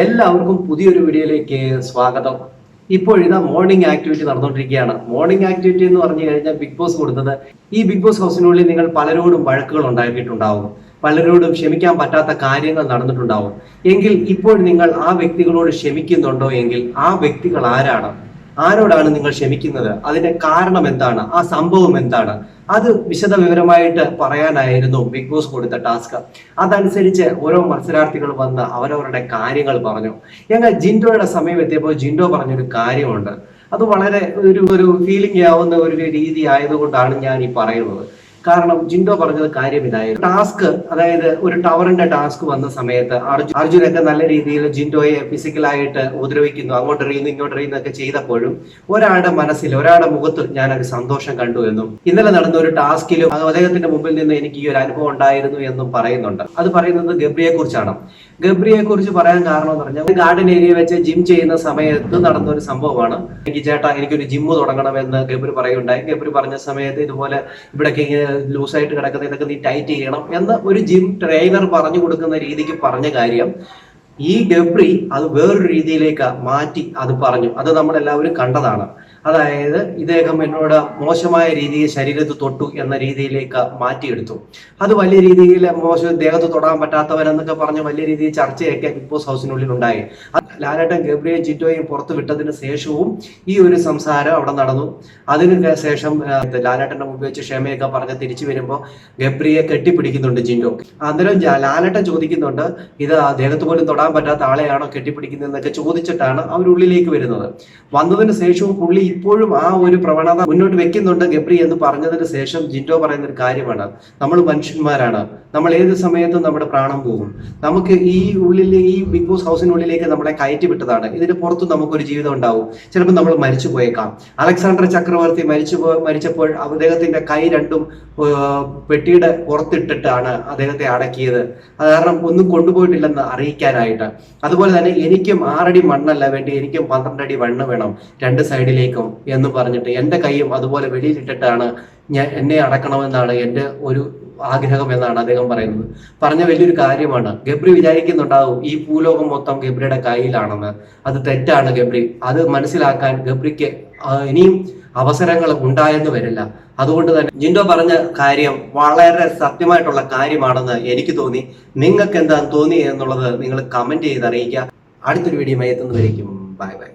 എല്ലാവർക്കും പുതിയൊരു വീഡിയോയിലേക്ക് സ്വാഗതം. ഇപ്പോഴിതാ മോർണിംഗ് ആക്ടിവിറ്റി നടന്നുകൊണ്ടിരിക്കുകയാണ്. മോർണിംഗ് ആക്ടിവിറ്റി എന്ന് പറഞ്ഞു കഴിഞ്ഞാൽ ബിഗ് ബോസ് കൊടുത്തത് ഈ ബിഗ് ബോസ് ഹൗസിനുള്ളിൽ നിങ്ങൾ പലരോടും വഴക്കുകൾ ഉണ്ടാക്കിയിട്ടുണ്ടാവും, പലരോടും ക്ഷമിക്കാൻ പറ്റാത്ത കാര്യങ്ങൾ നടന്നിട്ടുണ്ടാവും. എങ്കിൽ ഇപ്പോൾ നിങ്ങൾ ആ വ്യക്തികളോട് ക്ഷമിക്കുന്നുണ്ടോ എങ്കിൽ ആ വ്യക്തികൾ ആരാണ്, ആരോടാണ് നിങ്ങൾ ക്ഷമിക്കുന്നത്, അതിന്റെ കാരണം എന്താണ്, ആ സംഭവം എന്താണ്, അത് വിശദ വിവരമായിട്ട് പറയാനായിരുന്നു ബിഗ് ബോസ് കൊടുത്ത ടാസ്ക്. അതനുസരിച്ച് ഓരോ മത്സരാർത്ഥികൾ വന്ന് അവരവരുടെ കാര്യങ്ങൾ പറഞ്ഞു. ഞങ്ങൾ ജിൻഡോയുടെ സമയം എത്തിയപ്പോൾ ജിൻഡോ പറഞ്ഞൊരു കാര്യമുണ്ട്. അത് വളരെ ഒരു ഫീലിംഗ് ആവുന്ന ഒരു രീതി ആയതുകൊണ്ടാണ് ഞാൻ ഈ പറയുന്നത്. കാരണം ജിൻഡോ പറഞ്ഞത് കാര്യം ഇതായിരുന്നു. ടാസ്ക്, അതായത് ഒരു ടവറിന്റെ ടാസ്ക് വന്ന സമയത്ത് അർജുനൊക്കെ നല്ല രീതിയിൽ ജിൻഡോയെ ഫിസിക്കലായിട്ട് ഉപദ്രവിക്കുന്നു, അങ്ങോട്ട് എറിയുന്നു ഇങ്ങോട്ട് എറിയുന്നു ഒക്കെ ചെയ്തപ്പോഴും ഒരാളുടെ മനസ്സിൽ, ഒരാളുടെ മുഖത്ത് ഞാനൊരു സന്തോഷം കണ്ടു എന്നും ഇന്നലെ നടന്ന ഒരു ടാസ്കിലും അദ്ദേഹത്തിന്റെ മുമ്പിൽ നിന്ന് എനിക്ക് ഈ ഒരു അനുഭവം ഉണ്ടായിരുന്നു എന്നും പറയുന്നുണ്ട്. അത് പറയുന്നത് ഗബ്രിയെ കുറിച്ചാണ്. ഗബ്രിയെ കുറിച്ച് പറയാൻ കാരണം എന്ന് പറഞ്ഞാൽ ഗാർഡൻ ഏരിയ വെച്ച് ജിം ചെയ്യുന്ന സമയത്ത് നടന്ന ഒരു സംഭവമാണ്. എനിക്ക് ചേട്ടാ എനിക്കൊരു ജിമ്മ് തുടങ്ങണമെന്ന് ഗബ്രി പറയുണ്ടായി. ഗബ്രി പറഞ്ഞ സമയത്ത് ഇതുപോലെ ഇവിടേക്ക് ലൂസായിട്ട് കിടക്കുന്ന ഇതൊക്കെ നീ ടൈറ്റ് ചെയ്യണം എന്ന് ഒരു ജിം ട്രെയിനർ പറഞ്ഞു കൊടുക്കുന്ന രീതിക്ക് പറഞ്ഞ കാര്യം ഈ ഗബ്രി അത് വേറൊരു രീതിയിലേക്ക് മാറ്റി അത് പറഞ്ഞു. അത് നമ്മളെല്ലാവരും കണ്ടതാണ്. അതായത് ഇദ്ദേഹം എന്നോട് മോശമായ രീതിയിൽ ശരീരത്ത് തൊട്ടു എന്ന രീതിയിലേക്ക് മാറ്റിയെടുത്തു. അത് വലിയ രീതിയിൽ മോശം, ദേഹത്ത് തൊടാൻ പറ്റാത്തവരെന്നൊക്കെ പറഞ്ഞ് വലിയ രീതിയിൽ ചർച്ചയൊക്കെ ബിഗ് ബോസ് ഹൗസിനുള്ളിൽ ഉണ്ടായി. ലാലേട്ടൻ ഗബ്രിയെയും ജിൻഡോയും പുറത്തു വിട്ടതിന് ശേഷവും ഈ ഒരു സംസാരം അവിടെ നടന്നു. അതിന് ശേഷം ലാലേട്ടന്റെ മുമ്പ് വെച്ച് ക്ഷമയൊക്കെ പറഞ്ഞ് തിരിച്ചു വരുമ്പോൾ ഗബ്രിയെ കെട്ടിപ്പിടിക്കുന്നുണ്ട് ജിൻഡോ. അന്നേരം ലാലേട്ടൻ ചോദിക്കുന്നുണ്ട്, ഇത് ദേഹത്ത് പോലും തൊടാൻ പറ്റാത്ത ആളെയാണോ കെട്ടിപ്പിടിക്കുന്നതെന്നൊക്കെ ചോദിച്ചിട്ടാണ് അവരുള്ളിലേക്ക് വരുന്നത്. വന്നതിന് ശേഷവും പുള്ളി ഇപ്പോഴും ആ ഒരു പ്രവണത മുന്നോട്ട് വെക്കുന്നുണ്ട് ഗബ്രി എന്ന് പറഞ്ഞതിന് ശേഷം ജിൻഡോ പറയുന്ന ഒരു കാര്യമാണ്, നമ്മൾ മനുഷ്യന്മാരാണ്, നമ്മൾ ഏത് സമയത്തും നമ്മുടെ പ്രാണം പോകും, നമുക്ക് ഈ ബിഗ് ബോസ് ഹൗസിനുള്ളിലേക്ക് നമ്മളെ കയറ്റി വിട്ടതാണ്, ഇതിന് പുറത്തും നമുക്കൊരു ജീവിതം ഉണ്ടാവും, ചിലപ്പോൾ നമ്മൾ മരിച്ചു പോയേക്കാം. അലക്സാണ്ടർ ചക്രവർത്തി മരിച്ചപ്പോൾ അദ്ദേഹത്തിന്റെ കൈ രണ്ടും പെട്ടിയുടെ പുറത്തിട്ടിട്ടാണ് അദ്ദേഹത്തെ അടക്കിയത്. അത് കാരണം ഒന്നും കൊണ്ടുപോയിട്ടില്ലെന്ന് അറിയിക്കാനായിട്ട്. അതുപോലെ തന്നെ എനിക്കും 6 അടി മണ്ണല്ല വേണ്ടി, എനിക്കും 12 അടി മണ്ണ് വേണം രണ്ട് സൈഡിലേക്കും എന്ന് പറഞ്ഞിട്ട് എന്റെ കൈയും അതുപോലെ വെളിയിലിട്ടിട്ടാണ് എന്നെ അടക്കണമെന്നാണ് എന്റെ ഒരു ആഗ്രഹം എന്നാണ് അദ്ദേഹം പറയുന്നത്. പറഞ്ഞ വലിയൊരു കാര്യമാണ്. ഗബ്രി വിചാരിക്കുന്നുണ്ടാവും ഈ ഭൂലോകം മൊത്തം ഗബ്രിയുടെ കയ്യിലാണെന്ന്. അത് തെറ്റാണ് ഗബ്രി. അത് മനസ്സിലാക്കാൻ ഗബ്രിക്ക് ഇനിയും അവസരങ്ങൾ ഉണ്ടായെന്ന് വരില്ല. അതുകൊണ്ട് തന്നെ ജിൻഡോ പറഞ്ഞ കാര്യം വളരെ സത്യമായിട്ടുള്ള കാര്യമാണെന്ന് എനിക്ക് തോന്നി. നിങ്ങൾക്ക് എന്താണ് തോന്നി എന്നുള്ളത് നിങ്ങൾ കമന്റ് ചെയ്ത് അറിയിക്കുക. അടുത്തൊരു വീഡിയോ എത്തുന്നവരേക്കും ബൈ ബൈ.